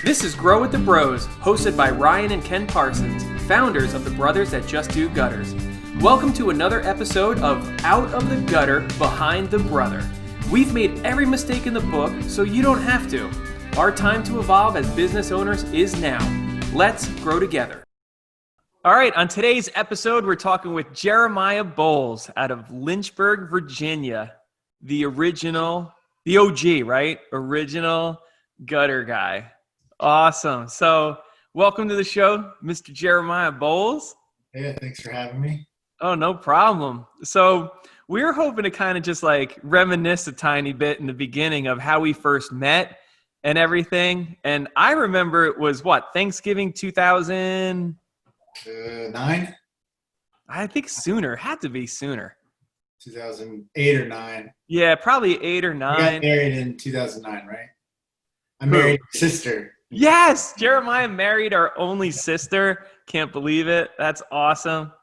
This is Grow with the Bros, hosted by Ryan and Ken Parsons, founders of the Brothers That Just Do Gutters. Welcome to another episode of Out of the Gutter, Behind the Brother. We've made every mistake in the book, so you don't have to. Our time to evolve as business owners is now. Let's grow together. All right, on today's episode, we're talking with Jeremiah Boles out of Lynchburg, Virginia. The OG, right? Original gutter guy. Awesome. So welcome to the show, Mr. Jeremiah Boles. Yeah, thanks for having me. Oh, no problem. So we were hoping to kind of just like reminisce a tiny bit in the beginning of how we first met and everything. And I remember it was Thanksgiving 2009? I think sooner. Had to be sooner. 2008 or 9. Yeah, probably 8 or 9. You got married in 2009, right? I married your sister. Yes, Jeremiah married our only sister. Can't believe it. That's awesome.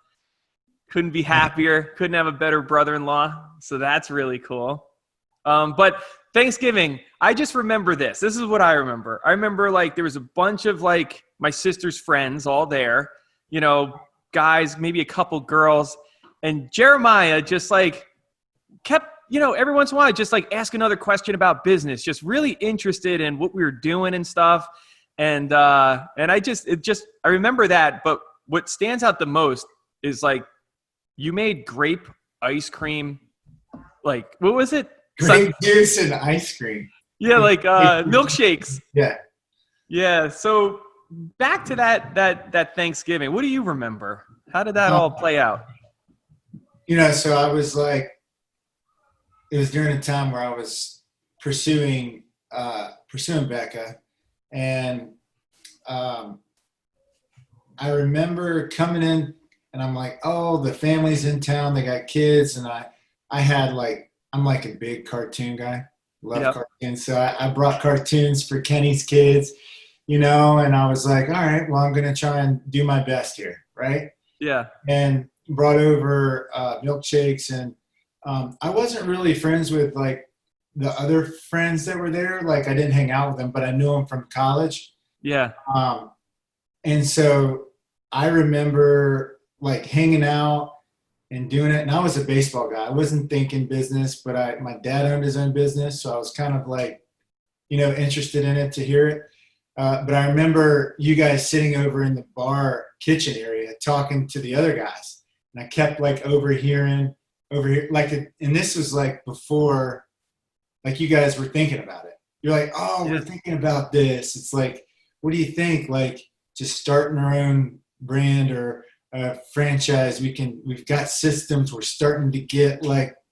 Couldn't be happier. Couldn't have a better brother-in-law. So that's really cool. But Thanksgiving, I just remember this. This is what I remember. I remember there was a bunch of my sister's friends all there, guys, maybe a couple girls. And Jeremiah just kept, every once in a while, just ask another question about business, just really interested in what we were doing and stuff. And I remember that. But what stands out the most is you made grape ice cream. What was it? Grape juice and ice cream. Yeah. Milkshakes. Yeah. Yeah. So back to that Thanksgiving, what do you remember? How did that all play out? So I was it was during a time where I was pursuing Becca, and I remember coming in, and I'm like, oh, the family's in town, they got kids, and I had I'm a big cartoon guy, love cartoons, so I brought cartoons for Kenny's kids, and I was like, all right, well, I'm gonna try and do my best here, right? Yeah. And brought over milkshakes, and I wasn't really friends with the other friends that were there. I didn't hang out with them, but I knew them from college. Yeah. And so I remember hanging out and doing it. And I was a baseball guy. I wasn't thinking business, but my dad owned his own business. So I was kind of interested in it to hear it. But I remember you guys sitting over in the bar kitchen area talking to the other guys. And I kept overhearing over here, and this was before, you guys were thinking about it. You're like, oh, we're thinking about this. It's what do you think? Just starting our own brand or a franchise. We've got systems. We're starting to get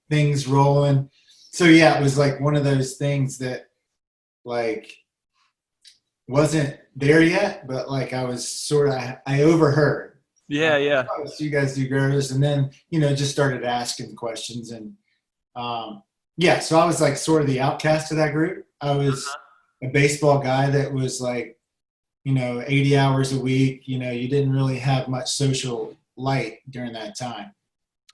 things rolling. So yeah, it was one of those things that wasn't there yet, but I was I overheard. Yeah, yeah. Oh, so you guys do girders, and then just started asking questions, and so I was sort of the outcast of that group. I was a baseball guy that was 80 hours a week. You didn't really have much social light during that time.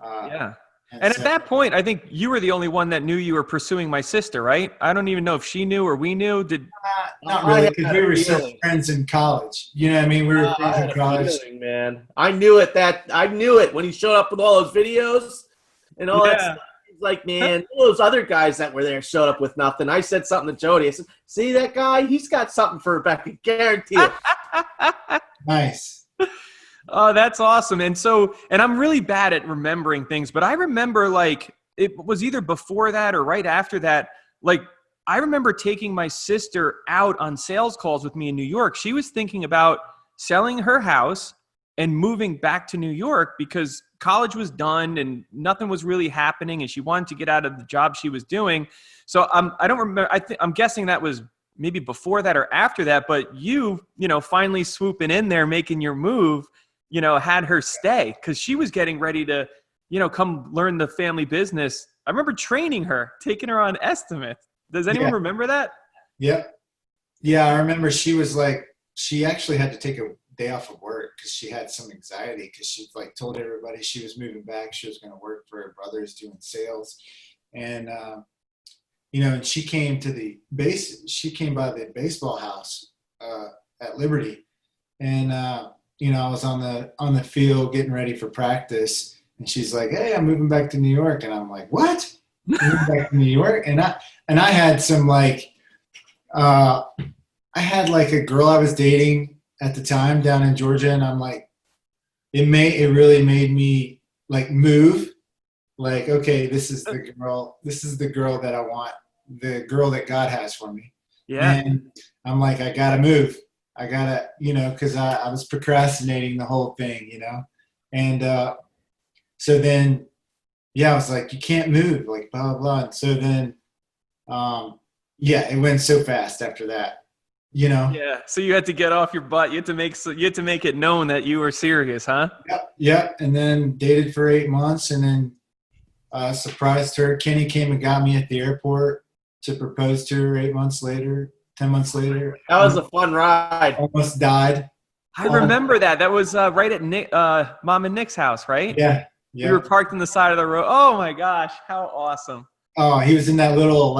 Yeah. And at that point, I think you were the only one that knew you were pursuing my sister, right? I don't even know if she knew or we knew. Not really, because we were such friends in college. You know what I mean? We were friends in college. Man, I knew it when he showed up with all those videos and all that stuff. He's man, all those other guys that were there showed up with nothing. I said something to Jody. I said, see that guy? He's got something for Rebecca. Guarantee it. Nice. Oh, that's awesome. And I'm really bad at remembering things, but I remember it was either before that or right after that. I remember taking my sister out on sales calls with me in New York. She was thinking about selling her house and moving back to New York because college was done and nothing was really happening, and she wanted to get out of the job she was doing. So I don't remember. I'm guessing that was maybe before that or after that. But you finally swooping in there, making your move, had her stay because she was getting ready to, come learn the family business. I remember training her, taking her on estimates. Does anyone remember that? Yeah. Yeah, I remember she was she actually had to take a day off of work because she had some anxiety because she told everybody she was moving back. She was going to work for her brothers doing sales. And and she came by the baseball house at Liberty, and I was on the field getting ready for practice, and she's like, "Hey, I'm moving back to New York," and I'm like, "What? Moving back to New York?" And I had some I had a girl I was dating at the time down in Georgia, and I'm like, it really made me move. Okay, this is the girl that I want, the girl that God has for me. Yeah. And I'm like, I gotta move. I gotta, because I was procrastinating the whole thing, And so then, I was like, you can't move, blah, blah, blah. And so then, it went so fast after that. Yeah. So you had to get off your butt. You had to make it known that you were serious, huh? Yep. And then dated for 8 months, and then surprised her. Kenny came and got me at the airport to propose to her 10 months later. That was a fun ride. Almost died. I remember that. That was right at Mom and Nick's house, right? Yeah. We were parked on the side of the road. Oh my gosh, how awesome! Oh, he was in that little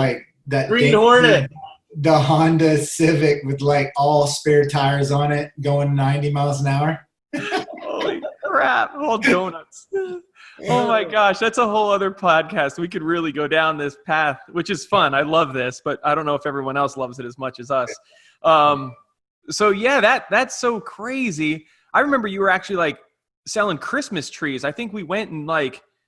that Green Hornet. The Honda Civic with all spare tires on it, going 90 miles an hour. Holy crap! All donuts. Oh my gosh, that's a whole other podcast. We could really go down this path, which is fun. I love this, but I don't know if everyone else loves it as much as us. So yeah, that's so crazy. I remember you were actually selling Christmas trees. I think we went and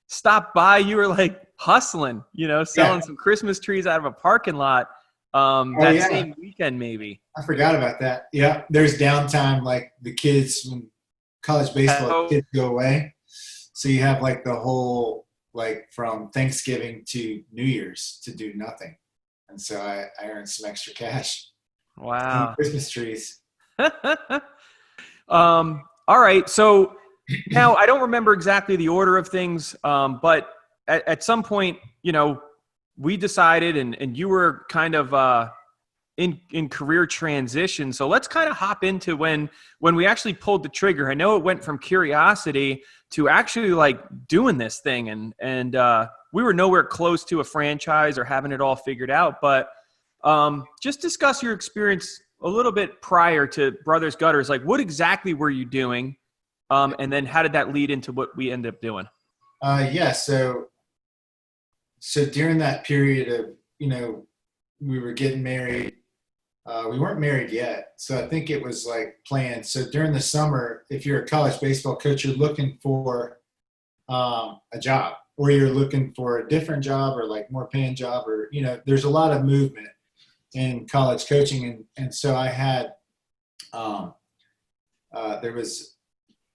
stopped by. You were hustling, selling some Christmas trees out of a parking lot. Same weekend, maybe. I forgot about that. Yeah, there's downtime, the kids when college baseball kids go away, so you have the whole from Thanksgiving to New Year's to do nothing, and so I earned some extra cash. Wow. Christmas trees. All right, so now I don't remember exactly the order of things, but at some point, we decided, and you were kind of in career transition. So let's kind of hop into when we actually pulled the trigger. I know it went from curiosity to actually doing this thing, and we were nowhere close to a franchise or having it all figured out. But just discuss your experience a little bit prior to Brothers Gutters. What exactly were you doing, and then how did that lead into what we ended up doing? So during that period of, we were getting married. We weren't married yet. So I think it was planned. So during the summer, if you're a college baseball coach, you're looking for a job, or you're looking for a different job, or more paying job, or, there's a lot of movement in college coaching. And so I had, there was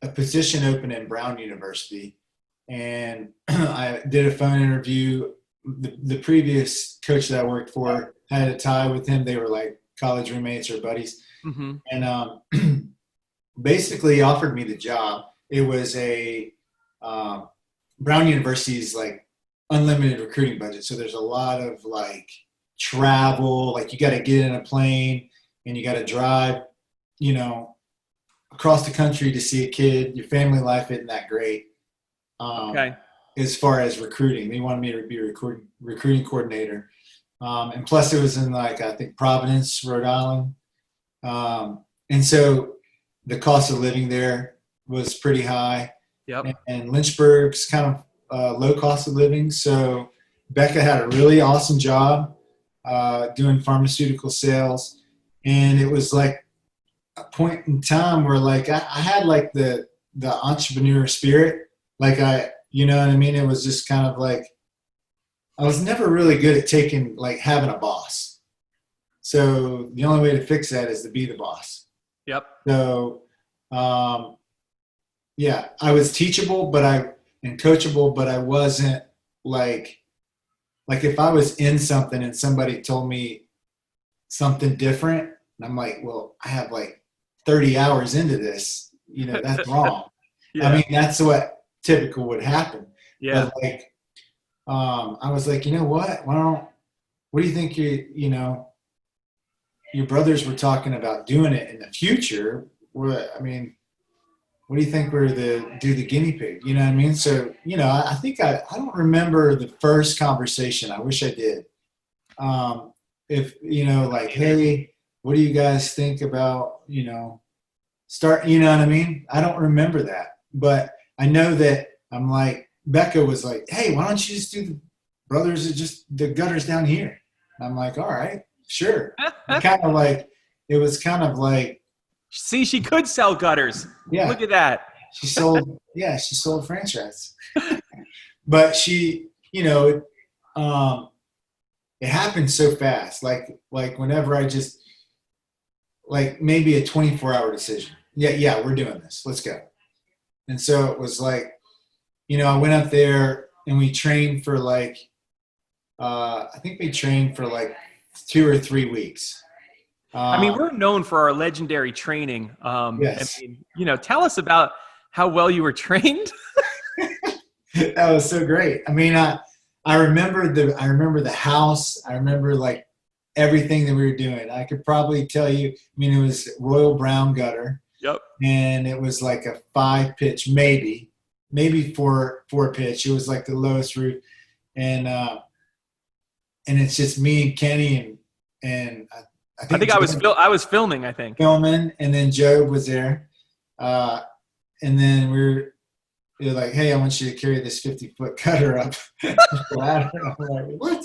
a position open in Brown University, and I did a phone interview. The previous coach that I worked for had a tie with him. They were college roommates or buddies. Mm-hmm. And basically offered me the job. It was a Brown University's unlimited recruiting budget. So there's a lot of travel, you got to get in a plane and you got to drive, across the country to see a kid. Your family life isn't that great. Okay. As far as recruiting, they wanted me to be a recruiting coordinator. And plus it was in I think Providence, Rhode Island. And so the cost of living there was pretty high. Yep. And Lynchburg's kind of low cost of living. So Becca had a really awesome job doing pharmaceutical sales. And it was a point in time where I had the entrepreneur spirit. You know what I mean? It was just kind of I was never really good at having a boss. So the only way to fix that is to be the boss. Yep. So, I was teachable, and coachable, but I wasn't if I was in something and somebody told me something different, and I'm well, I have 30 hours into this, that's wrong. Yeah. I mean, that's what typical would happen. Yeah. But I was you know what? What do you think your brothers were talking about doing it in the future? What do you think we're do the guinea pig? You know what I mean? So, I think I don't remember the first conversation. I wish I did. If, hey, what do you guys think about, start, you know what I mean? I don't remember that, but I know that I'm like, Becca was like, hey, why don't you just do the brothers, just the gutters down here? And I'm like, all right, sure. It was kind of like, See, she could sell gutters. yeah, Look at that. she sold franchise, but it happened so fast. Like whenever I just, like maybe a 24-hour decision. Yeah, we're doing this. Let's go. And so it was like, I went up there and we trained for like, I think we trained for like 2 or 3 weeks. I mean, we're known for our legendary training. Yes. I mean, tell us about how well you were trained. That was so great. I mean, I remember the house. I remember like everything that we were doing. I could probably tell you, I mean, it was Royal Brown gutter. Yep. And it was like a 5-pitch, maybe 4-pitch. It was like the lowest roof. And it's just me and Kenny and I think I was filming, I think. Filming, and then Joe was there. And then we were like, hey, I want you to carry this 50-foot cutter up the ladder. I'm like, what?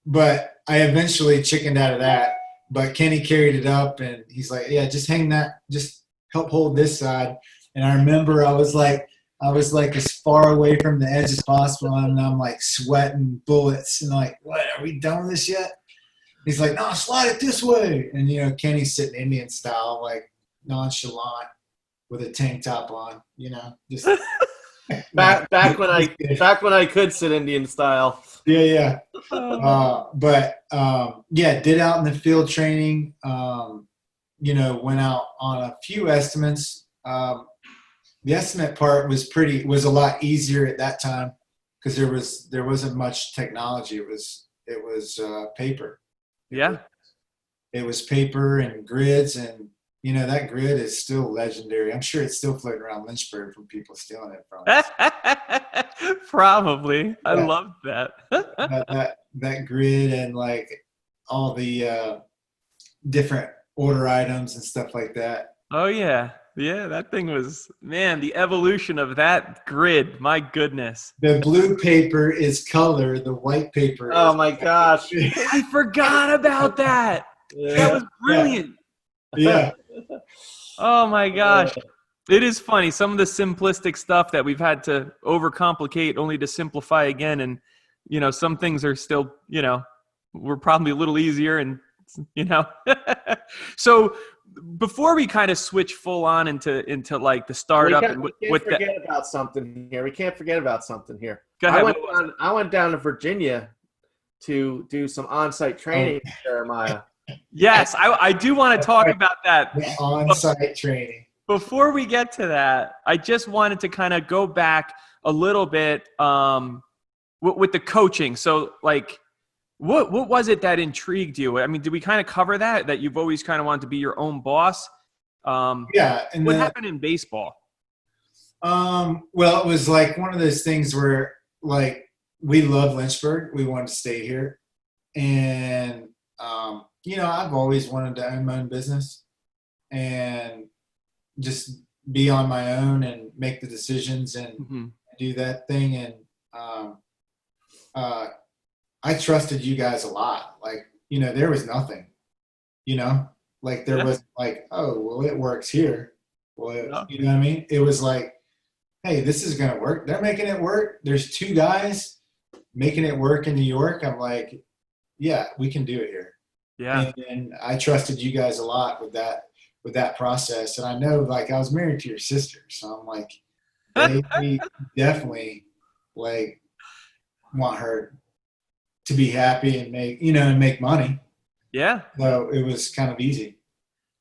But I eventually chickened out of that. But Kenny carried it up, and he's like, yeah, just hang that, just help hold this side. And I remember I was like as far away from the edge as possible, and I'm like sweating bullets, and like, what, are we done with this yet? He's like, no, slide it this way. And, Kenny's sitting Indian style, like nonchalant with a tank top on, just back when I could sit Indian style. Yeah. Did out in the field training, went out on a few estimates. The estimate part was a lot easier at that time because there wasn't much technology. It was paper. Yeah. It was paper and grids, and that grid is still legendary. I'm sure it's still floating around Lynchburg from people stealing it from us. Probably. I Yeah. love that. that grid and like all the different order items and stuff like that. Oh yeah. Yeah, that thing was, man, the evolution of that grid. My goodness. The blue paper is color. The white paper. Oh my gosh. I forgot about that. Yeah. That was brilliant. Yeah. Oh my gosh. It is funny. Some of the simplistic stuff that we've had to overcomplicate only to simplify again. And, some things are still, we're probably a little easier and, So before we kind of switch full on into like the startup We can't forget about something here. Go ahead. I went down to Virginia to do some on-site training with Jeremiah. Yes, I do want to talk about that. The on-site training. Before we get to that, I just wanted to kind of go back a little bit with the coaching. So, like, what was it that intrigued you? I mean, did we kind of cover that you've always kind of wanted to be your own boss? Yeah. And what happened in baseball? Well, it was like one of those things where, like, we love Lynchburg. We wanted to stay here. And, I've always wanted to own my own business and just be on my own and make the decisions and do that thing. And I trusted you guys a lot. Like, there was nothing, like there was like, oh, well, it works here. Well, you know what I mean? It was like, hey, this is going to work. They're making it work. There's 2 guys making it work in New York. I'm like, yeah, we can do it here. Yeah. And I trusted you guys a lot with that process. And I know, like, I was married to your sister. So I'm like, we definitely, like, want her to be happy and make money. Yeah. So it was kind of easy.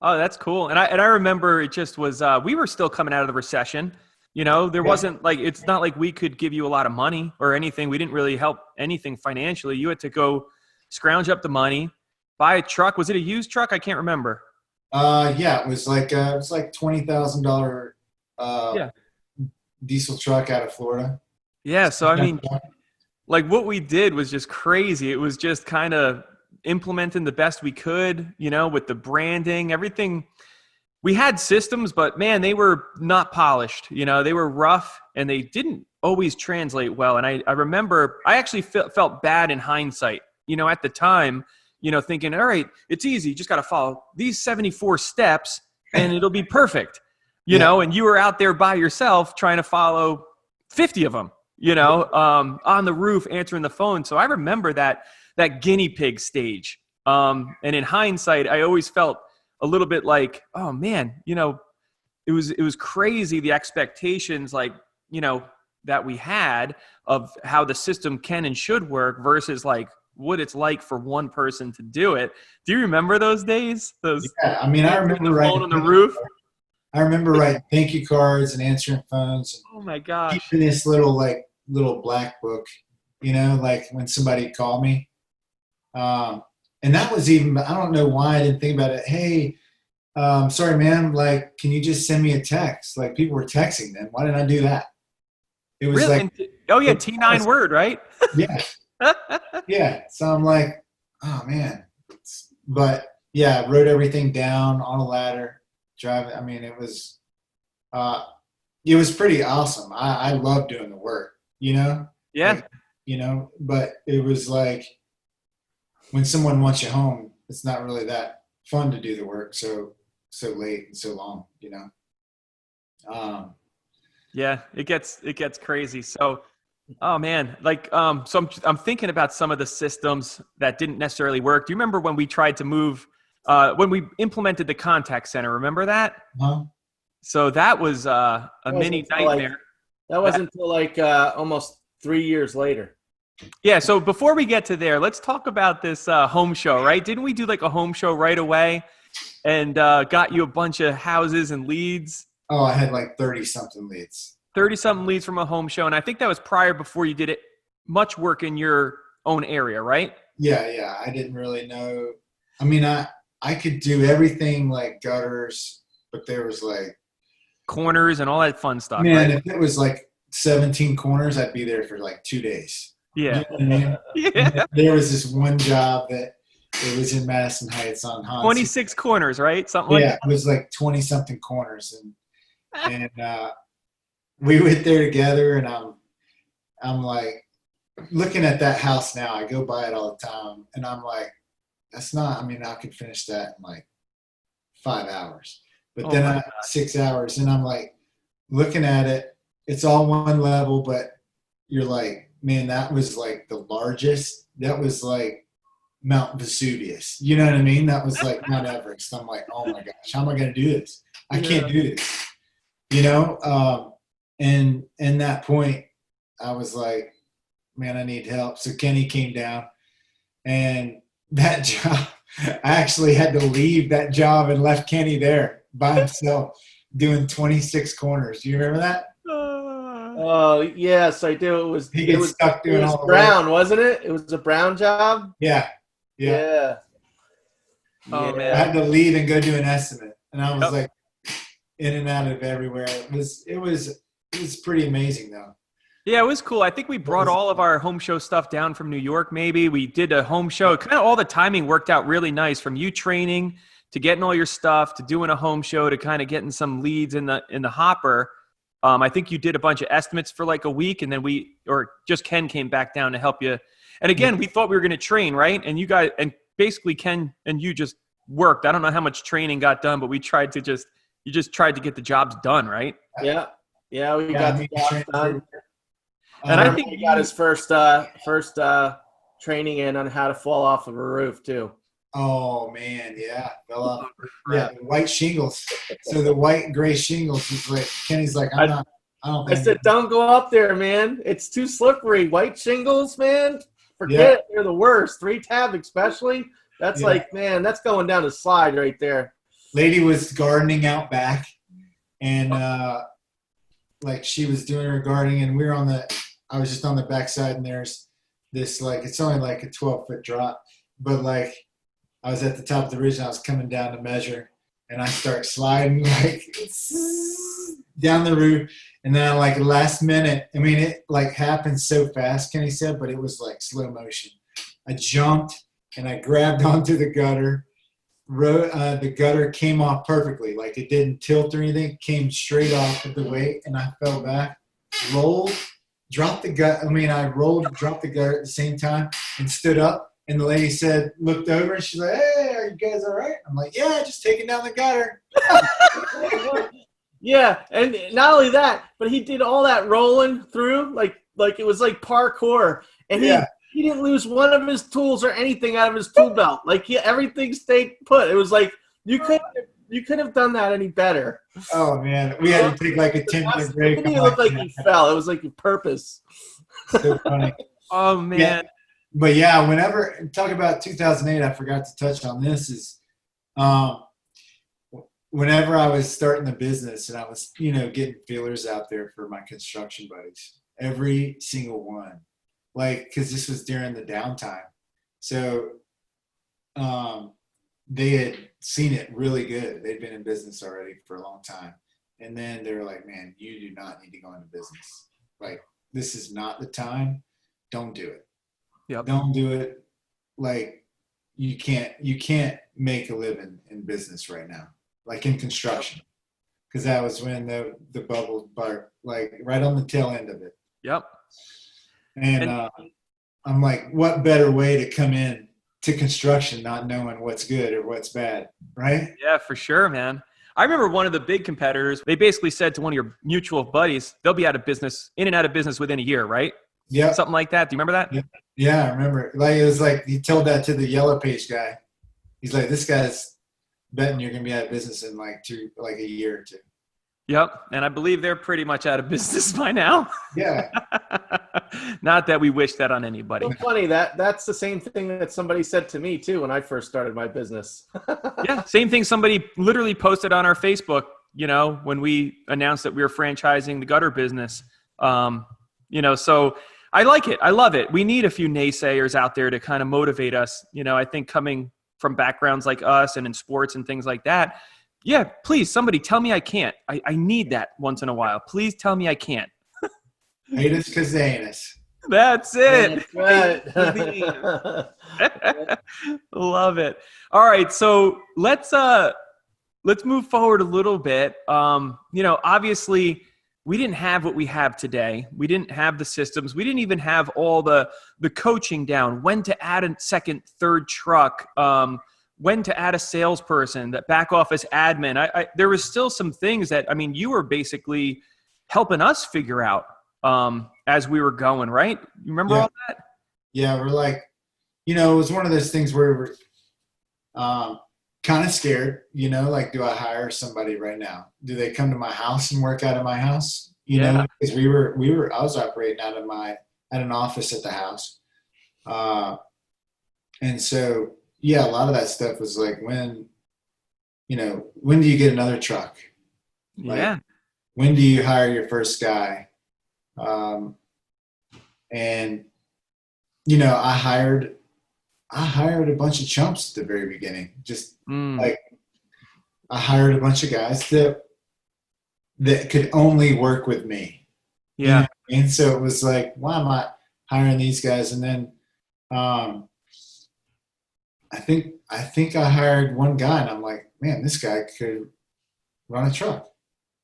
Oh, that's cool. And I remember it just was, we were still coming out of the recession. There wasn't like, it's not like we could give you a lot of money or anything. We didn't really help anything financially. You had to go scrounge up the money, buy a truck. Was it a used truck? I can't remember. Yeah, it was like $20,000 diesel truck out of Florida. Yeah. So, I mean, like what we did was just crazy. It was just kind of implementing the best we could, with the branding, everything. We had systems, but man, they were not polished. They were rough and they didn't always translate well. And I remember I actually felt bad in hindsight, at the time, thinking, all right, it's easy. You just got to follow these 74 steps and it'll be perfect, and you were out there by yourself trying to follow 50 of them, on the roof answering the phone. So I remember that guinea pig stage. And in hindsight, I always felt a little bit like, oh man, it was crazy. The expectations that we had of how the system can and should work versus what it's like for one person to do it. Do you remember those days? I remember the phone on the roof. I remember writing thank you cards and answering phones. And oh my gosh! keeping this little black book, when somebody called me. And that was even, I don't know why I didn't think about it. Hey, sorry, man. Can you just send me a text? People were texting then. Why didn't I do that? It was really? T9 word, right? Yeah. Yeah. So I'm like, oh man. But yeah, wrote everything down on a ladder, driving. It was pretty awesome. I love doing the work, Yeah. But it was when someone wants you home, it's not really that fun to do the work so late and so long, Yeah, it gets crazy. So, oh man, so I'm thinking about some of the systems that didn't necessarily work. Do you remember when we tried to move, when we implemented the contact center? Remember that? Uh-huh. So that was a mini nightmare. That wasn't until almost 3 years later. Yeah. So before we get to there, let's talk about this home show, right? Didn't we do a home show right away and got you a bunch of houses and leads? Oh, I had 30-something leads. 30-something leads from a home show. And I think that was prior before you did much work in your own area, right? Yeah. I didn't really know. I could do everything gutters, but there was corners and all that fun stuff. Man, right? If it was 17 corners, I'd be there for 2 days. Yeah. You know what I mean? Yeah. There was this one job that it was in Madison Heights on Hans. 26 corners, right? Something like that. Yeah, it was 20-something corners. And we went there together, and I'm looking at that house now. I go by it all the time, and I'm that's not, I could finish that in 5 hours. But then I had 6 hours, and I'm looking at it. It's all one level, but you're man, that was the largest. That was Mount Vesuvius. You know what I mean? That was Mount Everest. I'm oh my gosh, how am I going to do this? I can't do this. And in that point, I was man, I need help. So Kenny came down, and that job, I actually had to leave that job and left Kenny there by himself doing 26 corners. Do you remember that? Oh yes, I do. It was stuck doing all brown, wasn't it? It was a brown job. Yeah. Oh man, I had to leave and go do an estimate, and I was in and out of everywhere. It was pretty amazing though. Yeah, it was cool. I think we brought all of our home show stuff down from New York. Maybe we did a home show. Kind of all the timing worked out really nice, from you training to getting all your stuff to doing a home show to kind of getting some leads in the hopper. I think you did a bunch of estimates for a week, and then just Ken came back down to help you. And again, we thought we were going to train, right? And you guys, and basically Ken and you just worked. I don't know how much training got done, but you tried to get the jobs done, right? Yeah, we got the jobs done. And I think he got his first training in on how to fall off of a roof too. Oh man, yeah, fell off. Yeah, the white shingles. So the white and gray shingles was Kenny's I don't think I said, don't go up there, man. It's too slippery. White shingles, man. Forget it. They're the worst. 3-tab especially. That's man, that's going down the slide right there. Lady was gardening out back, and she was doing her gardening, and I was just on the backside, and there's this it's only a 12-foot drop, but I was at the top of the ridge, and I was coming down to measure, and I start sliding down the roof, and then last minute, it happened so fast, Kenny said, but it was slow motion. I jumped, and I grabbed onto the gutter. The gutter came off perfectly, like it didn't tilt or anything. Came straight off of the weight, and I fell back, rolled, dropped the gut. I rolled, dropped the gutter at the same time, and stood up. And the lady looked over, and she's like, "Hey, are you guys all right?" I'm like, "Yeah, just taking down the gutter." Yeah, and not only that, but he did all that rolling through like it was like parkour, and he didn't lose one of his tools or anything out of his tool belt. Like everything stayed put. It was like you could have done that any better. Oh man, we had to take like a 10-minute break. It looked like he fell. It was like a purpose. So funny. Oh man. Yeah. But yeah, whenever talk about 2008, I forgot to touch on this is, whenever I was starting the business and I was, getting feelers out there for my construction buddies, every single one, because this was during the downtime. So they had seen it really good. They'd been in business already for a long time. And then they were like, man, you do not need to go into business. Like, this is not the time. Don't do it. Yep. Don't do it. Like, you can't make a living in business right now. Like in construction, because that was when the bubble barked, like right on the tail end of it. Yep. And I'm like, what better way to come in to construction not knowing what's good or what's bad, right? Yeah, for sure, man. I remember one of the big competitors, they basically said to one of your mutual buddies, they'll be in and out of business within a year, right? Yeah. Something like that. Do you remember that? Yeah, I remember. Like, it was like he told that to the Yellow Page guy. He's like, this guy's betting you're going to be out of business in like a year or two. Yep. And I believe they're pretty much out of business by now. Yeah. Not that we wish that on anybody. So funny that's the same thing that somebody said to me too when I first started my business. Yeah. Same thing somebody literally posted on our Facebook, when we announced that we were franchising the gutter business. So I like it. I love it. We need a few naysayers out there to kind of motivate us. I think coming from backgrounds like us and in sports and things like that. Yeah, please, somebody tell me I can't. I need that once in a while. Please tell me I can't. Hate us because they ain't us. That's it. That's right. Love it. All right, so let's move forward a little bit. Obviously we didn't have what we have today. We didn't have the systems. We didn't even have all the coaching down, when to add a second, third truck, when to add a salesperson, that back office admin. There was still some things that, you were basically helping us figure out as we were going, right? You remember all that? Yeah, we're like, it was one of those things where we're kind of scared, like, do I hire somebody right now? Do they come to my house and work out of my house? Because I was operating out of an office at the house. And so, yeah, a lot of that stuff was like, when do you get another truck? Like, when do you hire your first guy? And, I hired a bunch of chumps at the very beginning. Just like, I hired a bunch of guys that could only work with me. Yeah. And so it was like, why am I hiring these guys? And then I think I hired one guy, and I'm like, man, this guy could run a truck.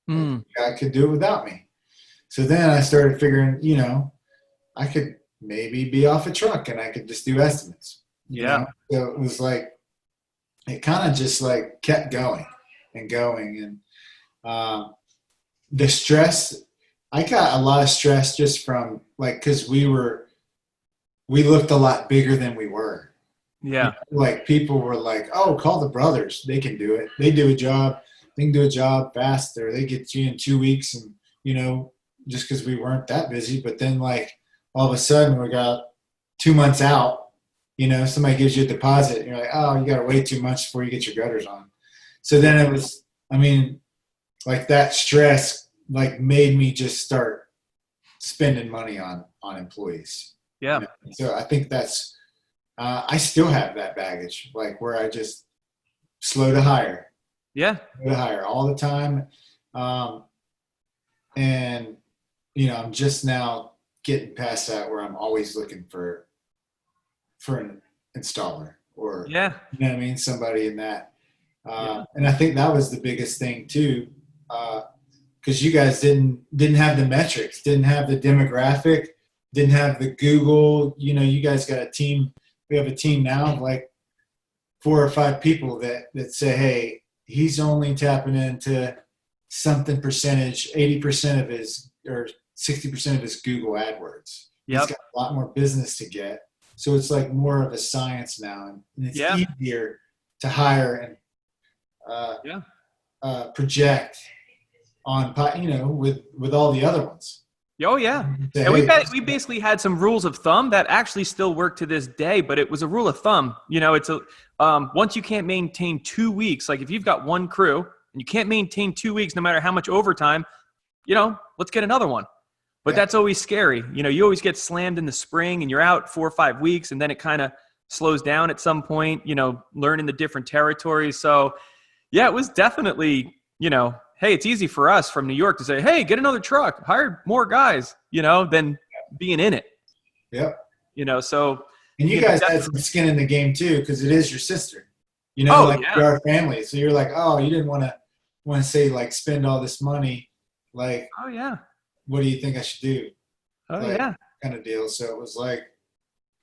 This guy could do it without me. So then I started figuring, I could maybe be off a truck and I could just do estimates. Yeah. So it was like, it kind of just like kept going and going. And the stress, I got a lot of stress just from like, cause we looked a lot bigger than we were. Yeah. Like people were like, oh, call the brothers. They can do it. They do a job. They can do a job faster. They get you in 2 weeks. And, just cause we weren't that busy, but then like all of a sudden we got 2 months out, somebody gives you a deposit and you're like, oh, you got to wait 2 months before you get your gutters on. So then it was, like that stress, like made me just start spending money on employees. Yeah. So I think that's, I still have that baggage, like where I just slow to hire. Yeah. Slow to hire all the time. And, I'm just now getting past that where I'm always looking for an installer or, Yeah. you know what I mean? Somebody in that. And I think that was the biggest thing too. Cause you guys didn't have the metrics, didn't have the demographic, didn't have the Google, you know, you guys got a team. We have a team now of like 4 or 5 people that say, hey, he's only tapping into something percentage, 80% of his or 60% of his Google AdWords. Yep. He's got a lot more business to get. So it's like more of a science now, and it's easier to hire and project on, you know, with all the other ones. Oh yeah. And we basically had some rules of thumb that actually still work to this day, but it was a rule of thumb. You know, it's once you can't maintain 2 weeks, like if you've got one crew and you can't maintain 2 weeks, no matter how much overtime, you know, let's get another one. But that's always scary. You know, you always get slammed in the spring and you're out 4 or 5 weeks, and then it kind of slows down at some point, you know, learning the different territories. So yeah, it was definitely, you know, hey, it's easy for us from New York to say, hey, get another truck, hire more guys, you know, than being in it. Yep. You know, so. And you guys had some skin in the game too, because it is your sister. You know, our family. So you're like, oh, you didn't want to say like spend all this money. Like, oh yeah, what do you think I should do? Oh like, yeah, kind of deal. So it was like,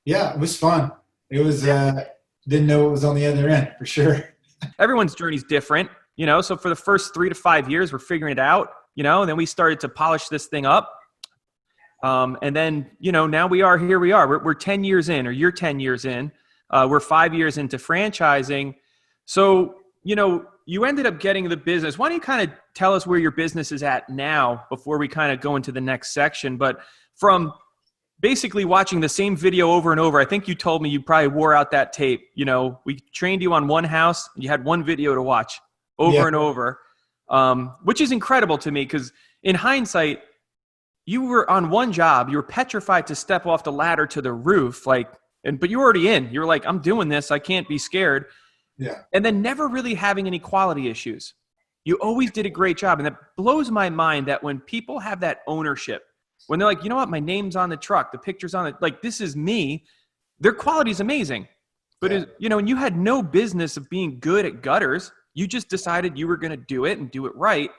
yeah, it was fun. It was didn't know what was on the other end for sure. Everyone's journey's different. You know, so for the first 3 to 5 years, we're figuring it out, you know, and then we started to polish this thing up. And then, you know, now here we are. We're 10 years in, or you're 10 years in. We're 5 years into franchising. So, you know, you ended up getting the business. Why don't you kind of tell us where your business is at now before we kind of go into the next section? But from basically watching the same video over and over, I think you told me you probably wore out that tape. You know, we trained you on one house. You had one video to watch over and over, which is incredible to me because in hindsight, you were on one job. You were petrified to step off the ladder to the roof, but you were already in. You were like, I'm doing this. I can't be scared. Yeah. And then never really having any quality issues. You always did a great job. And that blows my mind that when people have that ownership, when they're like, you know what, my name's on the truck, the picture's on it, like this is me, their quality is amazing. But, you know, and you had no business of being good at gutters. You just decided you were going to do it and do it right.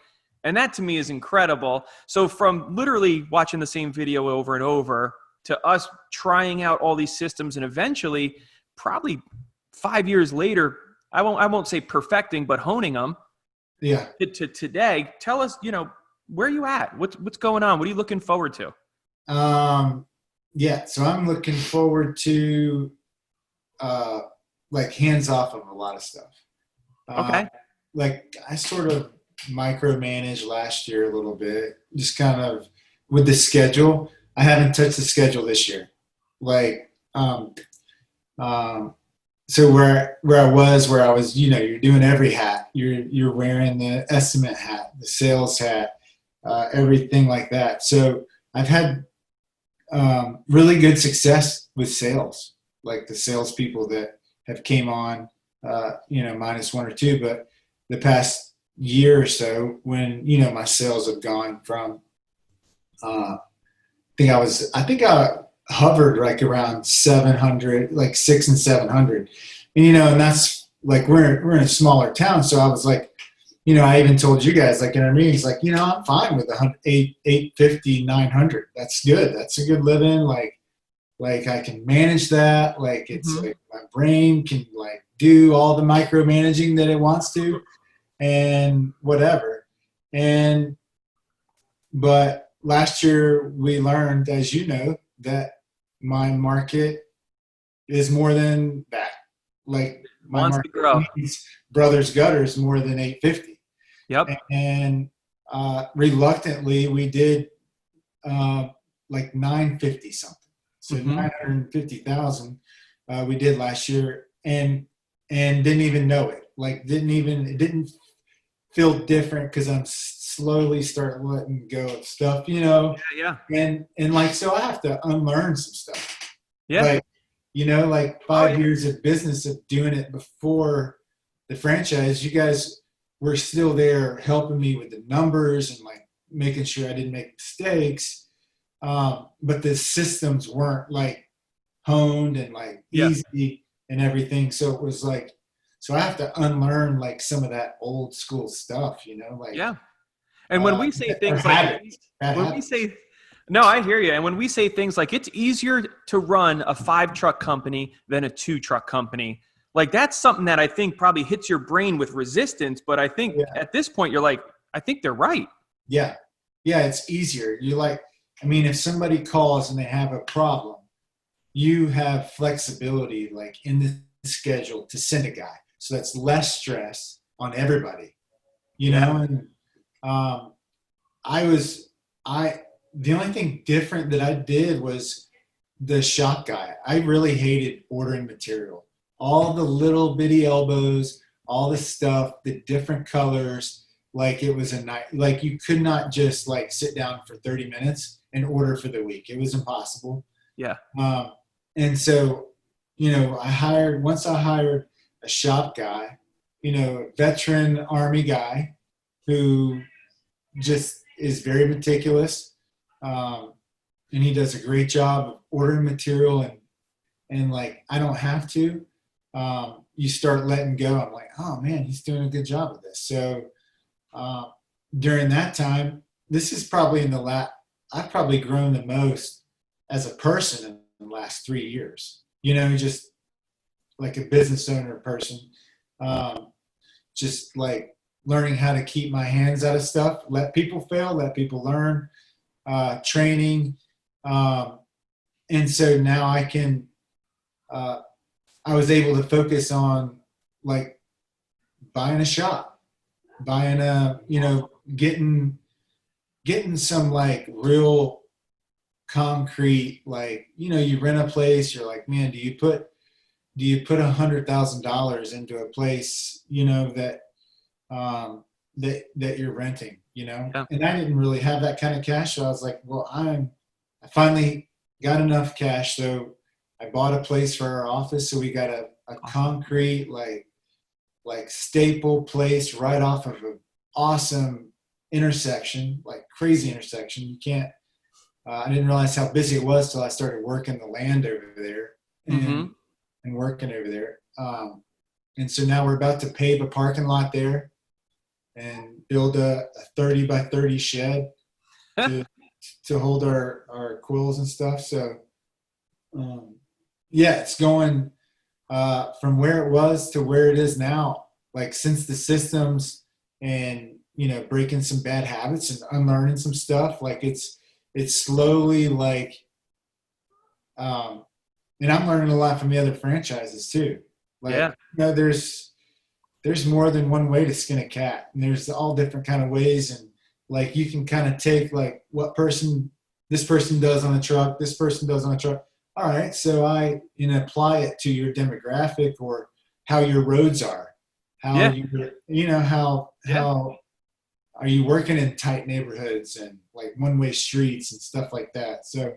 And that to me is incredible. So from literally watching the same video over and over to us trying out all these systems and eventually probably 5 years later, I won't say perfecting, but honing them. Yeah. To today, tell us, you know, where are you at? What's going on? What are you looking forward to? Yeah. So I'm looking forward to like hands off of a lot of stuff. Okay. Like I sort of micromanaged last year a little bit, just kind of with the schedule. I haven't touched the schedule this year. Like, so where I was, you know, you're doing every hat. You're wearing the estimate hat, the sales hat, everything like that. So I've had really good success with sales, like the salespeople that have came on, you know, minus 1 or 2, but the past year or so when, you know, my sales have gone from, I think I hovered like around 700, like 600 and 700. And, you know, and that's like, we're in a smaller town. So I was like, you know, I even told you guys like in our meetings, like, you know, I'm fine with 850, 900. That's good. That's a good living. Like I can manage that. Like it's like my brain can like do all the micromanaging that it wants to and whatever. But last year we learned, as you know, that my market is more than that. Like my Wants market to grow. needs Brothers Gutters more than 850. Yep. And reluctantly we did like 950 something. So 950,000 we did last year and didn't even know it. Like it didn't feel different because I'm slowly starting letting go of stuff, you know? Yeah. And like, so I have to unlearn some stuff. Yeah. Like, you know, like 5 years of business of doing it before the franchise, you guys were still there helping me with the numbers and like making sure I didn't make mistakes. But the systems weren't like honed and like easy and everything. So it was like, so I have to unlearn like some of that old school stuff, like Yeah. And when we say or things like, habits, bad when we habits. say, no, I hear you. And when we say things like it's easier to run a 5-truck company than a 2-truck company, like that's something that I think probably hits your brain with resistance. But I think Yeah. at this point, you're like, I think they're right. Yeah. Yeah. It's easier. If somebody calls and they have a problem, you have flexibility like in the schedule to send a guy. So that's less stress on everybody, and the only thing different that I did was the shop guy. I really hated ordering material, all the little bitty elbows, all the stuff, the different colors. Like it was a night, like you could not just like sit down for 30 minutes and order for the week. It was impossible. Yeah. And so, once I hired a shop guy, veteran Army guy who just is very meticulous. And he does a great job of ordering material and like, I don't have to, you start letting go. I'm like, oh man, he's doing a good job of this. So, during that time, this is probably I've probably grown the most as a person in the last 3 years, just like a business owner person, just like learning how to keep my hands out of stuff, let people fail, let people learn, training. And so now I can, I was able to focus on like buying a shop, buying getting some like real concrete, like, you rent a place, you're like, man, do you put $100,000 into a place, that you're renting, Yeah. and I didn't really have that kind of cash. So I was like, well, I finally got enough cash. So I bought a place for our office. So we got a concrete, like staple place right off of an awesome intersection, like crazy intersection. You can't, I didn't realize how busy it was till I started working the land over there and working over there. And so now we're about to pave a parking lot there and build a 30 by 30 shed to hold our quills and stuff. So, it's going from where it was to where it is now, like since the systems and, breaking some bad habits and unlearning some stuff, like it's slowly like, and I'm learning a lot from the other franchises too. Like, there's more than one way to skin a cat, and there's all different kind of ways. And like, you can kind of take like what this person does on a truck, this person does on a truck. All right. So I apply it to your demographic or how your roads are, how how are you working in tight neighborhoods and like one-way streets and stuff like that. So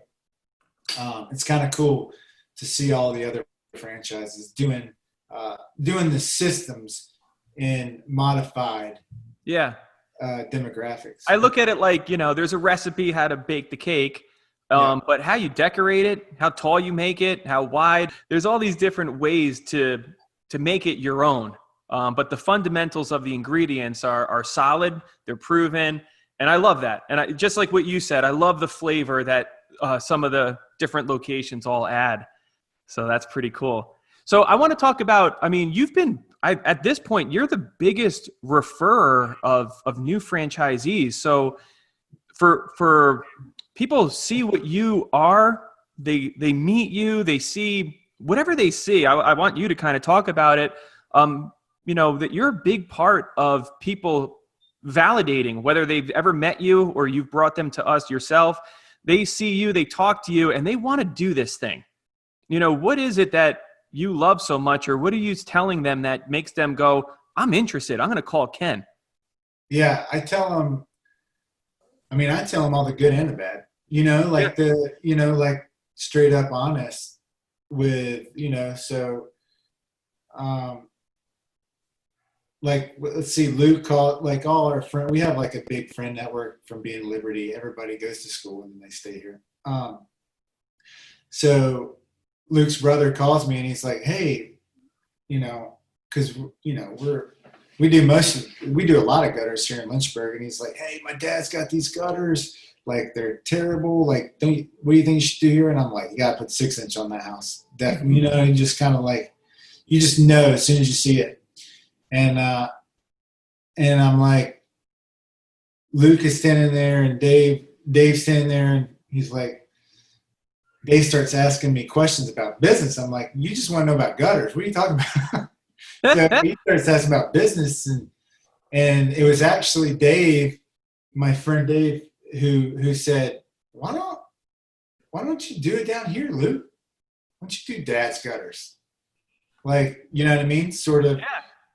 it's kind of cool to see all the other franchises doing the systems in modified demographics. I look at it like, there's a recipe how to bake the cake, but how you decorate it, how tall you make it, how wide, there's all these different ways to make it your own. But the fundamentals of the ingredients are solid, they're proven, and I love that. And just like what you said, I love the flavor that some of the different locations all add. So that's pretty cool. So I want to talk about, at this point, you're the biggest referrer of new franchisees. So for people see what you are, they meet you, they see whatever they see. I want you to kind of talk about it. That you're a big part of people validating whether they've ever met you or you've brought them to us yourself. They see you, they talk to you, and they want to do this thing. What is it that you love so much, or what are you telling them that makes them go, I'm interested, I'm going to call Ken? Yeah, I tell them all the good and the bad, like straight up honest with, so, like, let's see, Luke called, like all our friends, we have like a big friend network from being Liberty. Everybody goes to school and then they stay here. So Luke's brother calls me and he's like, hey, you know, because you know we do a lot of gutters here in Lynchburg, and he's like, hey, my dad's got these gutters, like they're terrible, like what do you think you should do here? And I'm like, you gotta put 6-inch on that house. That, you know, you just kind of like, you just know as soon as you see it. And I'm like, Luke is standing there and Dave's standing there, and he's like, Dave starts asking me questions about business. I'm like, you just want to know about gutters. What are you talking about? So he starts asking about business, and it was actually Dave, my friend Dave, who said, why don't you do it down here, Luke? Why don't you do Dad's gutters? Like, you know what I mean? Sort of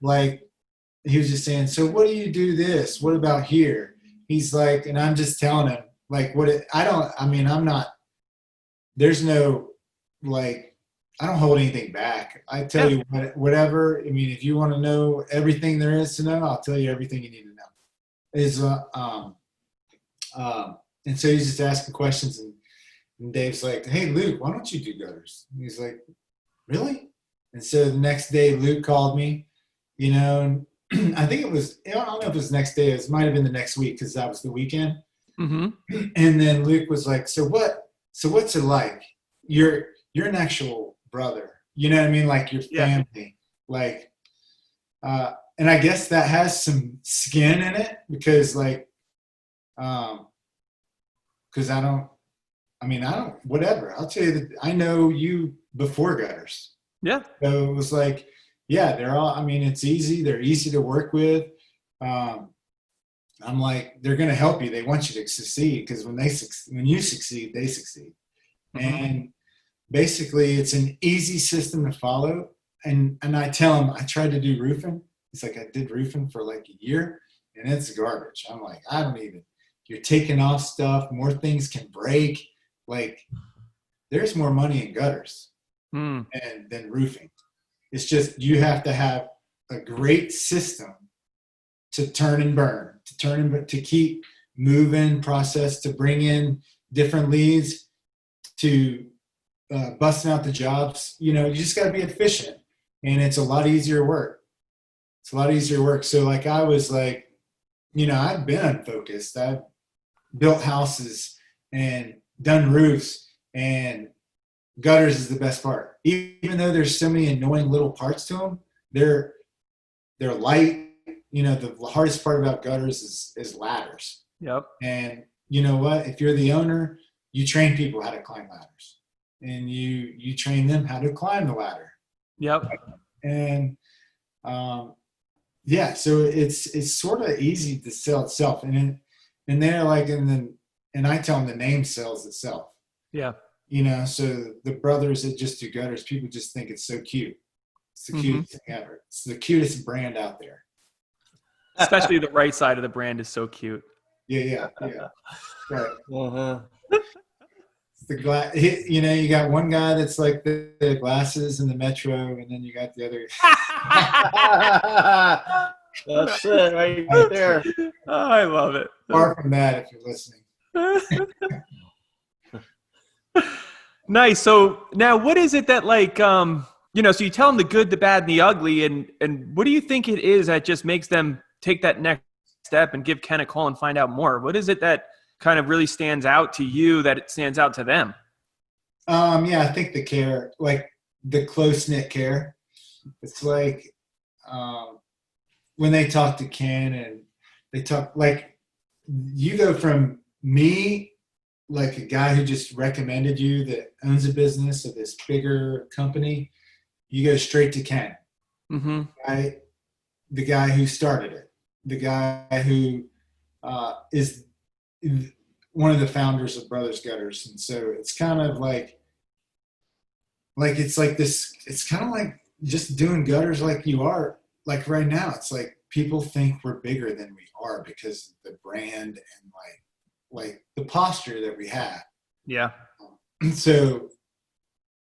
like, he was just saying, so what do you do this? What about here? He's like, and I'm just telling him, like, I'm not, there's no, like, I don't hold anything back. I tell you whatever. I mean, if you want to know everything there is to know, I'll tell you everything you need to know. And so he's just asking questions, and Dave's like, hey, Luke, why don't you do gutters? And he's like, really? And so the next day, Luke called me, you know, and I think it was, I don't know if it was the next day, it might have been the next week, because that was the weekend. Mm-hmm. And then Luke was like, so what's it like? You're an actual brother, you know what I mean? Like your family, like, and I guess that has some skin in it, because like, because I don't, whatever. I'll tell you that I know you before gutters. Yeah. So it was like, yeah, it's easy. They're easy to work with. I'm like, they're going to help you. They want you to succeed, because when you succeed, they succeed. Mm-hmm. And basically it's an easy system to follow. And I tell him, I tried to do roofing. It's like, I did roofing for like a year, and it's garbage. I'm like, you're taking off stuff. More things can break. Like, there's more money in gutters than roofing. It's just, you have to have a great system to turn and burn, to keep moving, process, to bring in different leads, to busting out the jobs. You know, you just got to be efficient, and it's a lot easier work. So like, I was like, you know, I've been unfocused. I've built houses and done roofs, and gutters is the best part. Even though there's so many annoying little parts to them, they're light. You know, the hardest part about gutters is ladders. Yep. And you know what? If you're the owner, you train people how to climb ladders, and you train them how to climb the ladder. Yep. And so it's sort of easy to sell itself, and they're like, and I tell them the name sells itself. Yeah. You know, so the brothers that just do gutters, people just think it's so cute. It's the cutest thing ever. It's the cutest brand out there. Especially the right side of the brand is so cute. Yeah. Right. Uh-huh. You know, you got one guy that's like the glasses and the Metro, and then you got the other. That's it right there. Oh, I love it. Far from that, if you're listening. Nice. So now, what is it that, like, you know, so you tell them the good, the bad, and the ugly, and what do you think it is that just makes them take that next step and give Ken a call and find out more? What is it that kind of really stands out to you that it stands out to them? I think the care, like the close-knit care. It's like, when they talk to Ken, and they talk, like, you go from me, like a guy who just recommended you that owns a business of this bigger company, you go straight to Ken. Mm-hmm. The guy who started it, the guy who is one of the founders of Brothers Gutters. And so it's kind of like it's like this, it's kind of like just doing gutters like you are. Like right now, it's like people think we're bigger than we are because of the brand and like the posture that we have. Yeah. So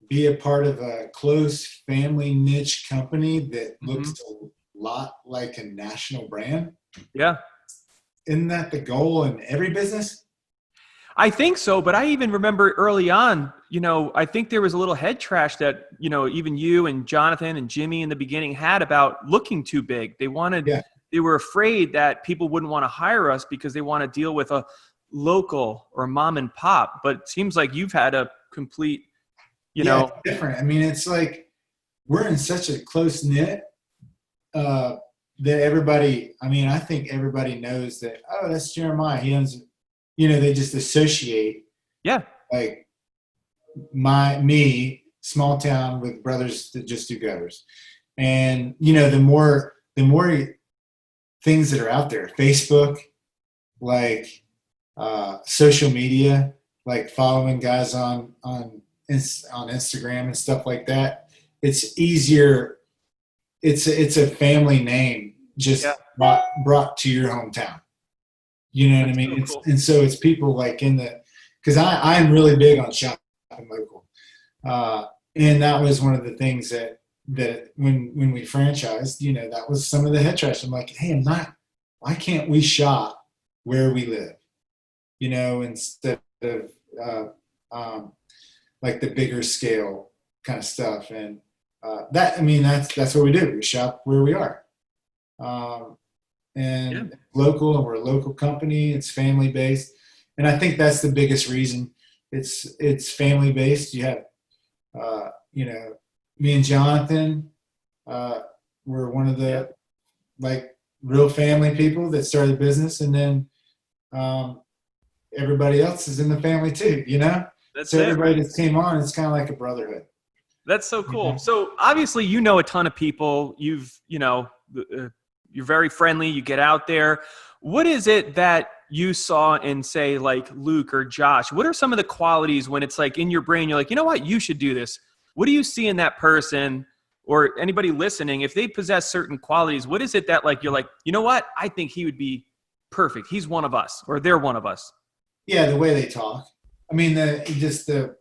be a part of a close family niche company that looks a lot like a national brand. Yeah. Isn't that the goal in every business? I think so, but I even remember early on, I think there was a little head trash that, even you and Jonathan and Jimmy in the beginning had about looking too big. They were afraid that people wouldn't want to hire us because they want to deal with a local or mom and pop. But it seems like you've had a complete, It's different. I mean, it's like we're in such a close knit that everybody, I think everybody knows that, oh, that's Jeremiah. He owns, they just associate. Yeah. Like me, small town with brothers that just do gutters. And, the more things that are out there, Facebook, like social media, like following guys on Instagram and stuff like that, it's easier. It's a family name just brought to your hometown. You know what I mean? So cool. And so it's people like because I'm really big on shopping local. And that was one of the things that when we franchised, that was some of the head trash. I'm like, hey, why can't we shop where we live? Instead of like the bigger scale kind of stuff. And that's what we do. We shop where we are. Local, and we're a local company. It's family based. And I think that's the biggest reason it's family based. You have, me and Jonathan, we're one of the like real family people that started the business. And then, everybody else is in the family too, so everybody that came on, it's kind of like a brotherhood. That's so cool. So obviously, a ton of people. You're very friendly. You get out there. What is it that you saw in, say, like Luke or Josh? What are some of the qualities when it's like in your brain, you're like, you know what, you should do this? What do you see in that person or anybody listening? If they possess certain qualities, what is it that like, you're like, you know what, I think he would be perfect. He's one of us, or they're one of us. Yeah, the way they talk. I mean, the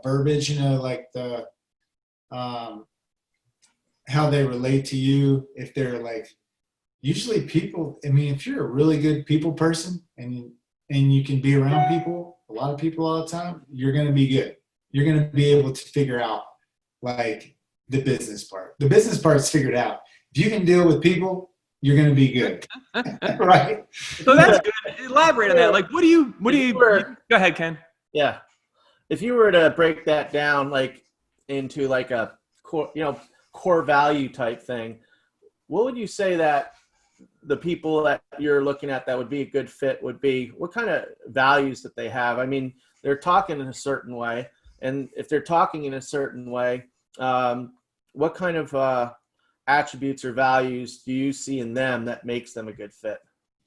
verbiage, like the how they relate to you. If they're like, usually people. I mean, if you're a really good people person and you can be around people, a lot of people all the time, you're going to be good. You're going to be able to figure out like the business part. The business part's figured out. If you can deal with people, you're going to be good. Right. So that's good. Elaborate on that. Like, what do you, go ahead, Ken. Yeah. If you were to break that down, like into like a core value type thing, what would you say that the people that you're looking at that would be a good fit would be? What kind of values that they have? I mean, they're talking in a certain way. And if they're talking in a certain way, what kind of attributes or values do you see in them that makes them a good fit?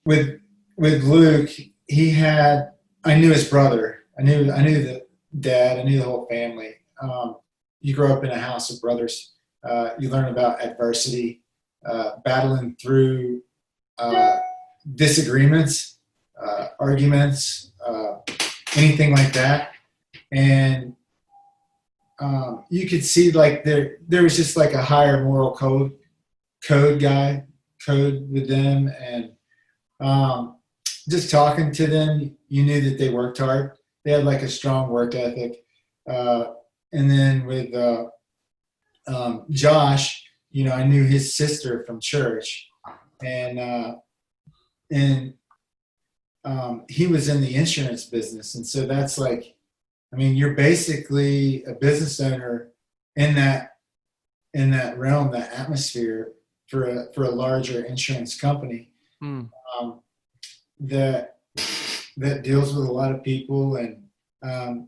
With Luke, I knew his brother. I knew the dad. I knew the whole family. You grow up in a house of brothers. You learn about adversity, battling through disagreements, arguments, anything like that. And you could see like there was just like a higher moral code with them. And just talking to them, you knew that they worked hard. They had like a strong work ethic. And then with Josh, I knew his sister from church, and he was in the insurance business. And so that's like, I mean, you're basically a business owner in that realm, that atmosphere for a larger insurance company that deals with a lot of people, and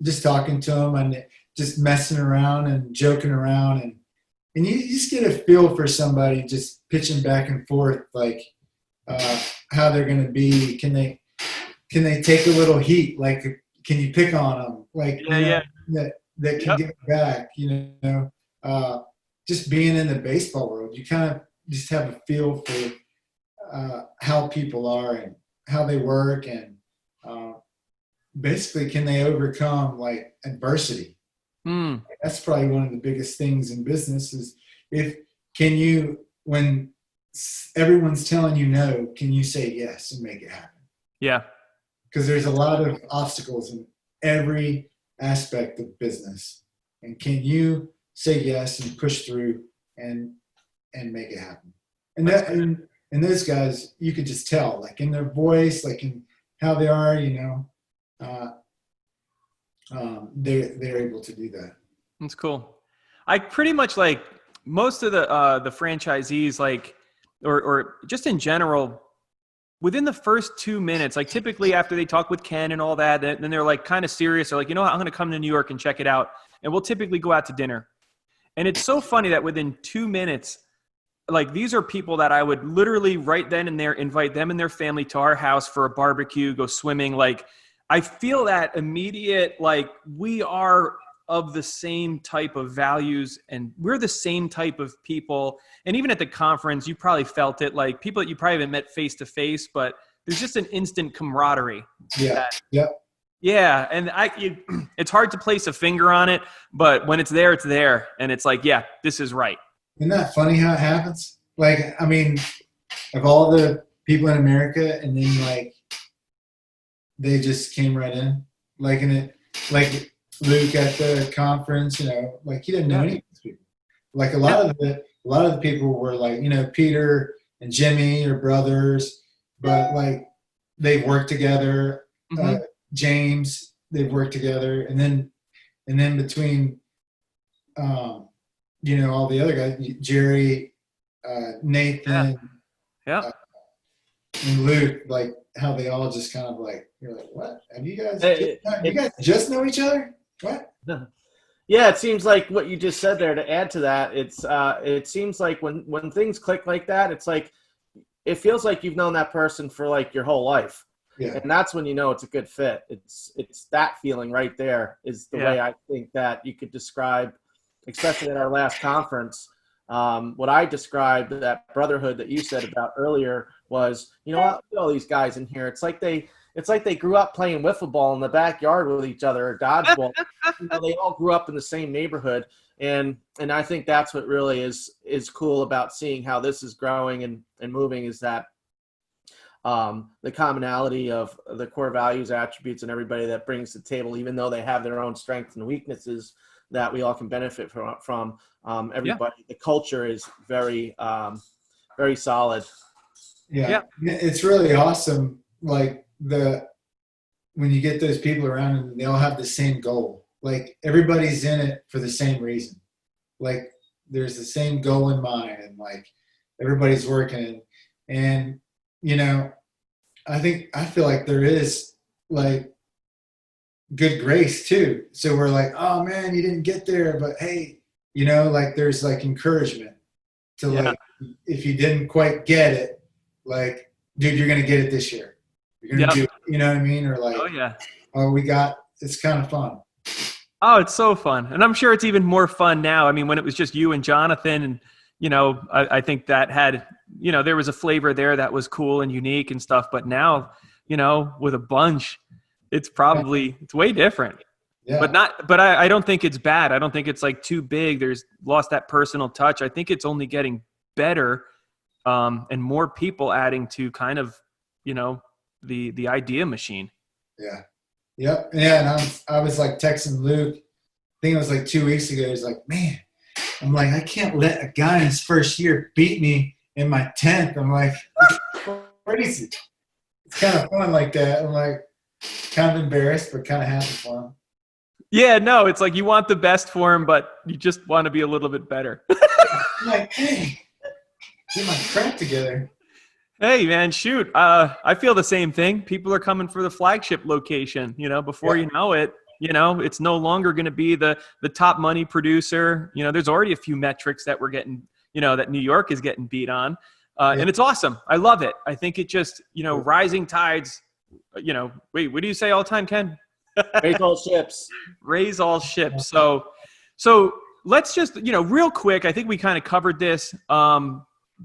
just talking to them and just messing around and joking around, and you just get a feel for somebody just pitching back and forth, like how they're going to be. Can they take a little heat? Like, can you pick on them? Like, that can get back, just being in the baseball world, you kind of just have a feel for how people are and how they work, and basically, can they overcome like adversity? That's probably one of the biggest things in business is when everyone's telling you no, can you say yes and make it happen? Yeah. because there's a lot of obstacles in every aspect of business. And can you say yes and push through and make it happen? And that and those guys, you could just tell, like in their voice, like in how they are, they're able to do that. That's cool. I pretty much like most of the franchisees, like, or just in general, within the first 2 minutes, like typically after they talk with Ken and all that, then they're like kind of serious. They're like, you know what, I'm going to come to New York and check it out. And we'll typically go out to dinner. And it's so funny that within 2 minutes, like these are people that I would literally right then and there invite them and their family to our house for a barbecue, go swimming. Like I feel that immediate, like we are of the same type of values and we're the same type of people. And even at the conference, you probably felt it, like people that you probably haven't met face to face, but there's just an instant camaraderie. Yeah. And it's hard to place a finger on it, but when it's there, it's there. And it's like, yeah, this is right. Isn't that funny how it happens? Like, I mean, of all the people in America, and then like they just came right in, like in it, like Luke at the conference, like he didn't know any of these people. Like a lot of the people were like, Peter and Jimmy are brothers, but like they worked together. Mm-hmm. James, they've worked together, and then between, all the other guys, Jerry, Nathan, and Luke, like how they all just kind of like, you're like, what? And you guys just know each other? What? Yeah, it seems like what you just said there. To add to that, it seems like when things click like that, it's like it feels like you've known that person for like your whole life. Yeah. And that's when you know it's a good fit. It's that feeling right there is the way I think that you could describe, especially at our last conference. What I described, that brotherhood that you said about earlier, was, look at all these guys in here. It's like they grew up playing wiffle ball in the backyard with each other, or dodgeball. They all grew up in the same neighborhood, and I think that's what really is cool about seeing how this is growing and moving, is that the commonality of the core values, attributes, and everybody that brings to the table, even though they have their own strengths and weaknesses that we all can benefit from. Everybody, the culture is very, very solid. Yeah, it's really awesome. Like when you get those people around and they all have the same goal, like everybody's in it for the same reason. Like there's the same goal in mind, and like everybody's working, and I feel like there is like good grace too. So we're like, oh man, you didn't get there, but hey, like there's like encouragement to like, if you didn't quite get it, like, dude, you're going to get it this year. You're going to do it. You know what I mean? Or like, it's kind of fun. Oh, it's so fun. And I'm sure it's even more fun now. I mean, when it was just you and Jonathan, and, I think that had, there was a flavor there that was cool and unique and stuff. But now, with a bunch, it's way different. Yeah. But I don't think it's bad. I don't think it's like too big. There's lost that personal touch. I think it's only getting better, and more people adding to kind of, the idea machine. Yeah. Yep. Yeah. And I was like texting Luke, I think it was like 2 weeks ago. He's like, man, I'm like, I can't let a guy in his first year beat me in my 10th. I'm like, crazy. It's kind of fun like that. I'm like, kind of embarrassed, but kind of happy for him. Yeah, no, it's like you want the best for him, but you just want to be a little bit better. I'm like, hey, get my crap together. Hey, man, shoot. I feel the same thing. People are coming for the flagship location, before you know it, it's no longer going to be the top money producer. There's already a few metrics that we're getting, that New York is getting beat on. And it's awesome. I love it. I think it just, rising tides, wait, what do you say all the time, Ken? Raise all ships. Raise all ships. So let's just, real quick, I think we kind of covered this.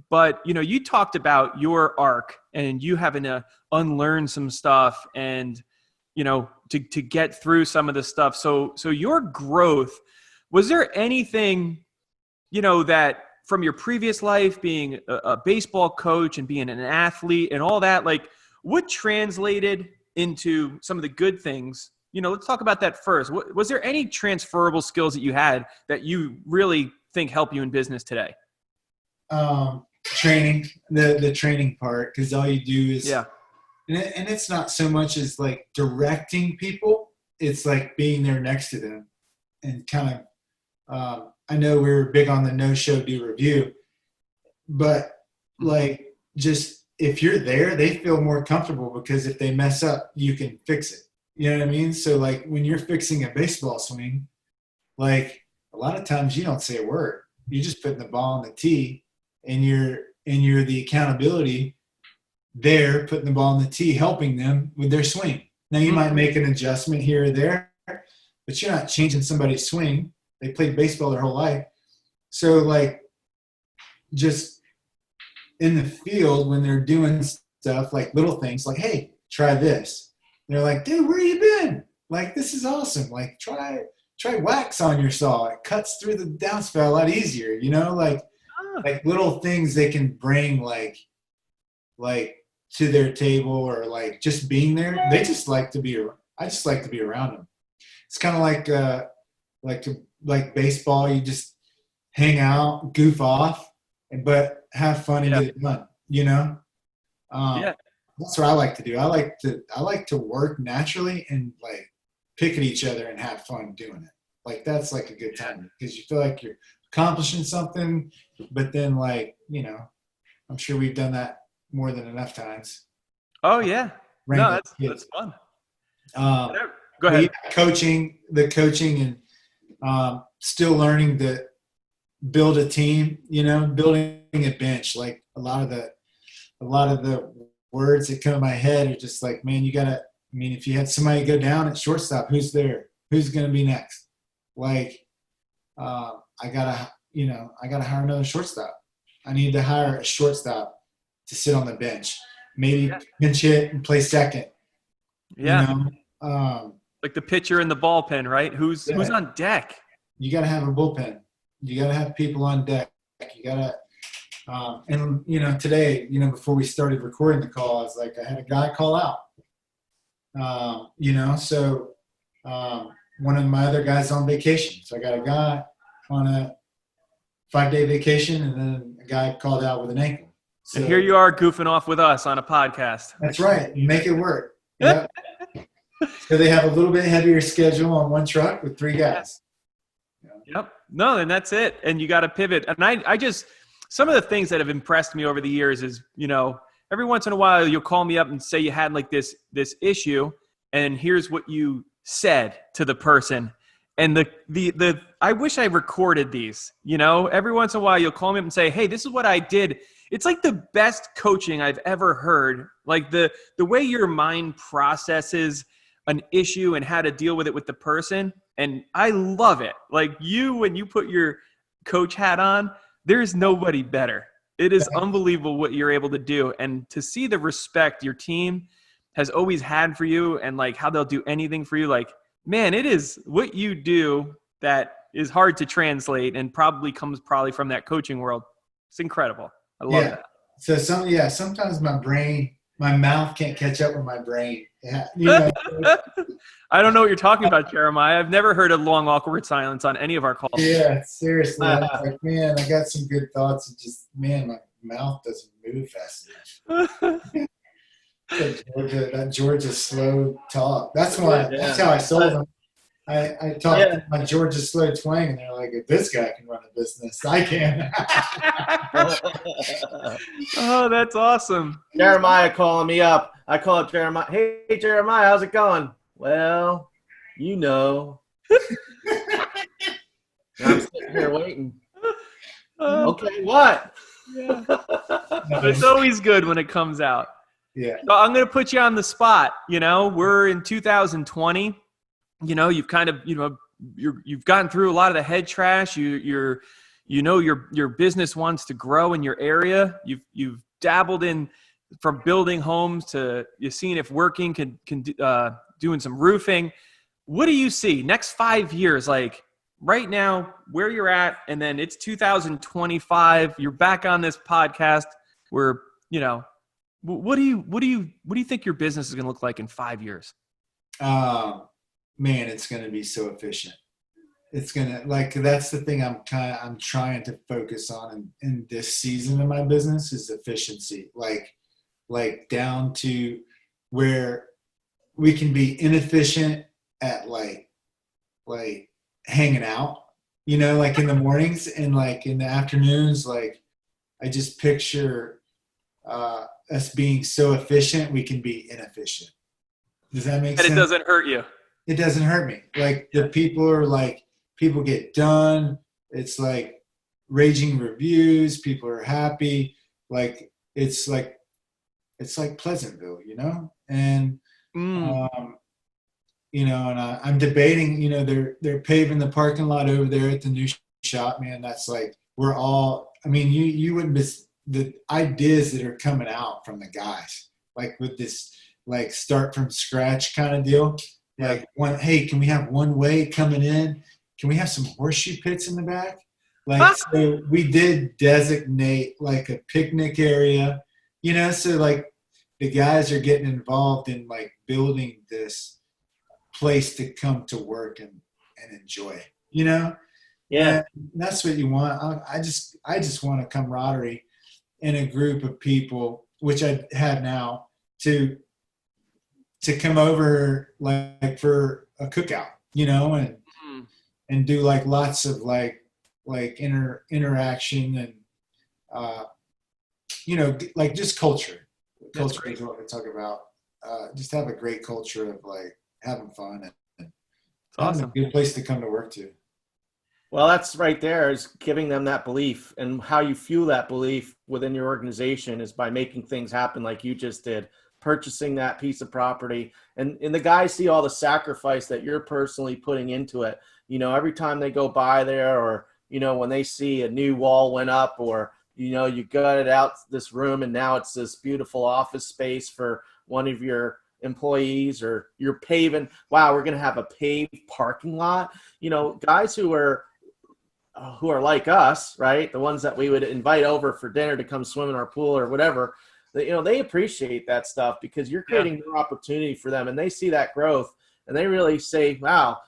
But, you talked about your arc and you having to unlearn some stuff and, to get through some of the stuff. So your growth, was there anything, that from your previous life, being a baseball coach and being an athlete and all that, like what translated into some of the good things, let's talk about that first. Was there any transferable skills that you had that you really think help you in business today? Training, the training part, because all you do is, yeah. And it's not so much as like directing people. It's like being there next to them and kind of, I know we were big on the no show, do review, but like just if you're there, they feel more comfortable because if they mess up, you can fix it. You know what I mean? So like when you're fixing a baseball swing, like a lot of times you don't say a word. You're just putting the ball on the tee and you're the accountability there, putting the ball on the tee, helping them with their swing. Now you might make an adjustment here or there, but you're not changing somebody's swing. They played baseball their whole life. So like just in the field when they're doing stuff like little things like, hey, try this. And they're like, dude, where you been? Like, this is awesome. Like try wax on your saw. It cuts through the downspout a lot easier, like little things they can bring like to their table or like just being there. I just like to be around them. It's kind of like baseball. You just hang out, goof off, but have fun and get it done. That's what I like to do. I like to work naturally and like pick at each other and have fun doing it. Like that's like a good time because you feel like you're accomplishing something, but then like, I'm sure we've done that more than enough times. Oh yeah. No, that's fun. Go ahead. The coaching and still learning to build a team, building a bench. Like a lot of the words that come to my head are just like, man, if you had somebody go down at shortstop, who's there? Who's going to be next? Like, I gotta hire another shortstop. I need to hire a shortstop to sit on the bench, maybe pinch hit and play second. Yeah. Like the pitcher in the bullpen, right? Who's on deck? You got to have a bullpen. You got to have people on deck. You got to, and today, before we started recording the call, I was like, I had a guy call out, so one of my other guys on vacation. So I got a guy on a 5-day vacation and then a guy called out with an ankle. So, and here you are goofing off with us on a podcast. That's right. Make it work. Yep. So they have a little bit heavier schedule on one truck with 3 guys. Yep. No, and that's it. And you got to pivot. And I just, some of the things that have impressed me over the years is, every once in a while you'll call me up and say you had like this issue and here's what you said to the person. And I wish I recorded these, every once in a while you'll call me up and say, hey, this is what I did. It's like the best coaching I've ever heard. Like the way your mind processes an issue and how to deal with it with the person. And I love it. Like when you put your coach hat on, there's nobody better. It is unbelievable what you're able to do. And to see the respect your team has always had for you and like how they'll do anything for you. Like, man, it is what you do that is hard to translate and probably comes from that coaching world. It's incredible. I love that. So sometimes my mouth can't catch up with my brain. Yeah, I don't know what you're talking about, Jeremiah. I've never heard a long, awkward silence on any of our calls. Yeah, seriously. I was like, man, I got some good thoughts. And just, man, my mouth doesn't move fast enough. that Georgia slow talk. That's why. That's how I sold them. I talked my Georgia slow twang, and they're like, if this guy can run a business, I can. Oh, that's awesome. Jeremiah calling me up. I call up Jeremiah. Hey, Jeremiah, how's it going? Well, I'm sitting here waiting. Okay, what? Yeah. But it's always good when it comes out. Yeah. So I'm going to put you on the spot. We're in 2020. You've kind of, you've gotten through a lot of the head trash. Your business wants to grow in your area. You've dabbled in from building homes to you've seen if working can doing some roofing. What do you see next 5 years? Like right now, where you're at, and then it's 2025. You're back on this podcast. We're, What do you think your business is going to look like in 5 years? Man, it's going to be so efficient. It's going to, like, that's the thing I'm trying to focus on in this season of my business is efficiency. Like down to where we can be inefficient at like hanging out, like in the mornings and like in the afternoons. Like I just picture us being so efficient we can be inefficient. Does that make sense? And it doesn't hurt you. It doesn't hurt me. Like the people get done. It's like raging reviews. People are happy. Like it's like Pleasantville, and and I'm debating. They're paving the parking lot over there at the new shop. Man, that's like we're all. I mean, you wouldn't miss the ideas that are coming out from the guys, like with this like start from scratch kind of deal. Like hey, can we have one way coming in? Can we have some horseshoe pits in the back? Like so we did designate like a picnic area, so like the guys are getting involved in like building this place to come to work and enjoy, Yeah. And that's what you want. I just want a camaraderie in a group of people, which I have now, to come over like for a cookout, and do like lots of like interaction and like just culture. Culture is what we talk about. Just have a great culture of like having fun and having a good place to come to work to. Well, that's right there is giving them that belief, and how you fuel that belief within your organization is by making things happen like you just did, purchasing that piece of property. And the guys see all the sacrifice that you're personally putting into it. Every time they go by there, or, when they see a new wall went up, or, you gutted out this room and now it's this beautiful office space for one of your employees, or you're paving. Wow, we're going to have a paved parking lot. Guys who are like us, right? The ones that we would invite over for dinner to come swim in our pool or whatever, they appreciate that stuff because you're creating more opportunity for them, and they see that growth and they really say, wow,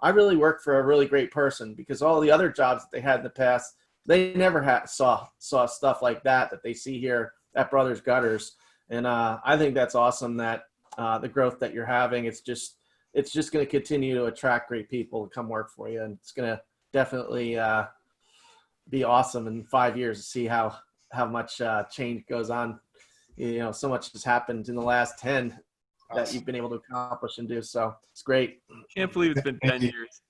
I really work for a really great person, because all the other jobs that they had in the past, they never saw stuff like that they see here at Brothers Gutters. And I think that's awesome that the growth that you're having, it's just going to continue to attract great people to come work for you. And it's going to definitely be awesome in 5 years to see how much change goes on. So much has happened in the last 10 that you've been able to accomplish and do. So it's great. Can't believe it's been 10 years.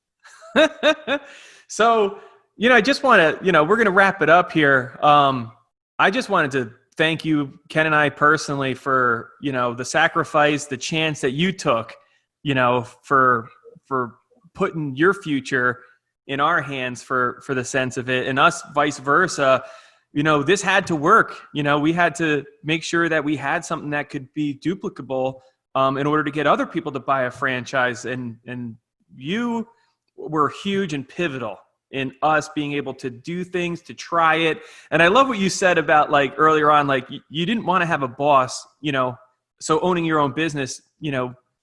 So, I just want to, we're going to wrap it up here. I just wanted to thank you, Ken and I personally, for, the sacrifice, the chance that you took, for putting your future in our hands for the sense of it, and us vice versa. This had to work. We had to make sure that we had something that could be duplicable in order to get other people to buy a franchise. And you were huge and pivotal in us being able to do things, to try it. And I love what you said about like earlier on, like you didn't want to have a boss, so owning your own business,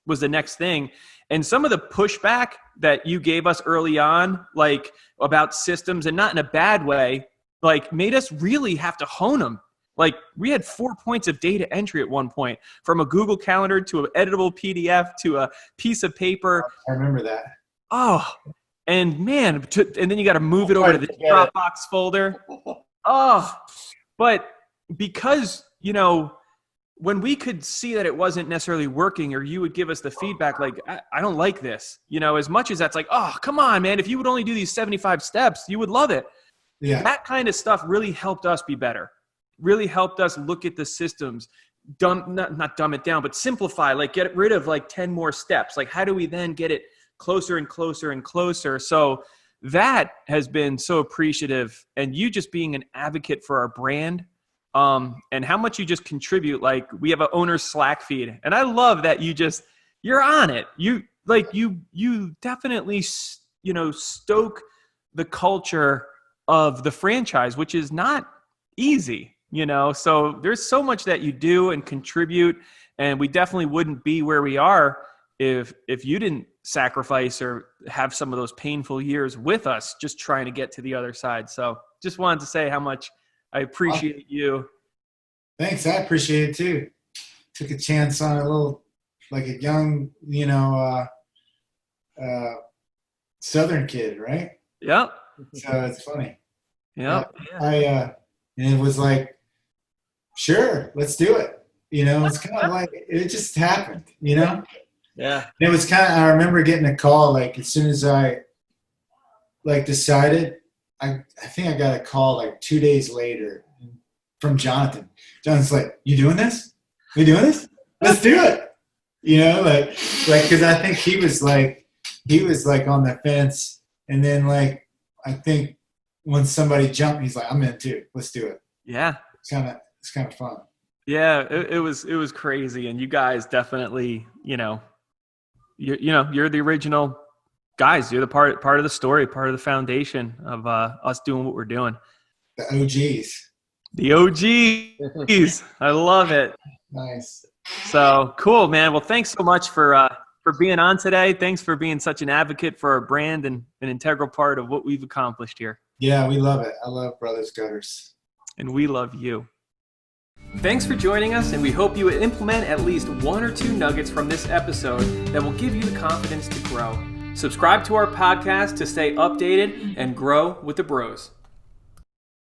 was the next thing. And some of the pushback that you gave us early on, like about systems, and not in a bad way, like made us really have to hone them. Like we had 4 points of data entry at one point, from a Google Calendar to an editable PDF to a piece of paper. I remember that. Oh, and man, and then you got to move it over to the Dropbox folder. Oh, but because, when we could see that it wasn't necessarily working, or you would give us the feedback, like, I don't like this, as much as that's like, oh, come on, man, if you would only do these 75 steps, you would love it. Yeah. That kind of stuff really helped us be better, really helped us look at the systems, not dumb it down, but simplify, like get rid of like 10 more steps. Like, how do we then get it closer and closer and closer? So that has been so appreciative. And you just being an advocate for our brand, and how much you just contribute. Like we have an owner's Slack feed, and I love that you're on it. You definitely, stoke the culture of the franchise, which is not easy. So there's so much that you do and contribute, and we definitely wouldn't be where we are if you didn't sacrifice or have some of those painful years with us just trying to get to the other side. So just wanted to say how much I appreciate you. Thanks. I appreciate it too. Took a chance on a young, Southern kid, right? Yep. So it's funny. Yep. And it was like, sure, let's do it. It's kind of like, it just happened, Yeah. It was I remember getting a call, as soon as I decided, I think I got a call 2 days later from Jonathan. Jonathan's like, you doing this? We doing this? Let's do it. Because I think he was on the fence. And then I think when somebody jumped, he's like, I'm in too. Let's do it. Yeah. It's kind of fun. Yeah. It was crazy. And you guys definitely, you're the original guys. You're the part of the story, part of the foundation of us doing what we're doing. The OGs. The OGs. I love it. Nice. So cool, man. Well, thanks so much for being on today. Thanks for being such an advocate for our brand and an integral part of what we've accomplished here. Yeah, we love it. I love Brothers Gutters. And we love you. Thanks for joining us, and we hope you would implement at least 1 or 2 nuggets from this episode that will give you the confidence to grow. Subscribe to our podcast to stay updated and grow with the bros.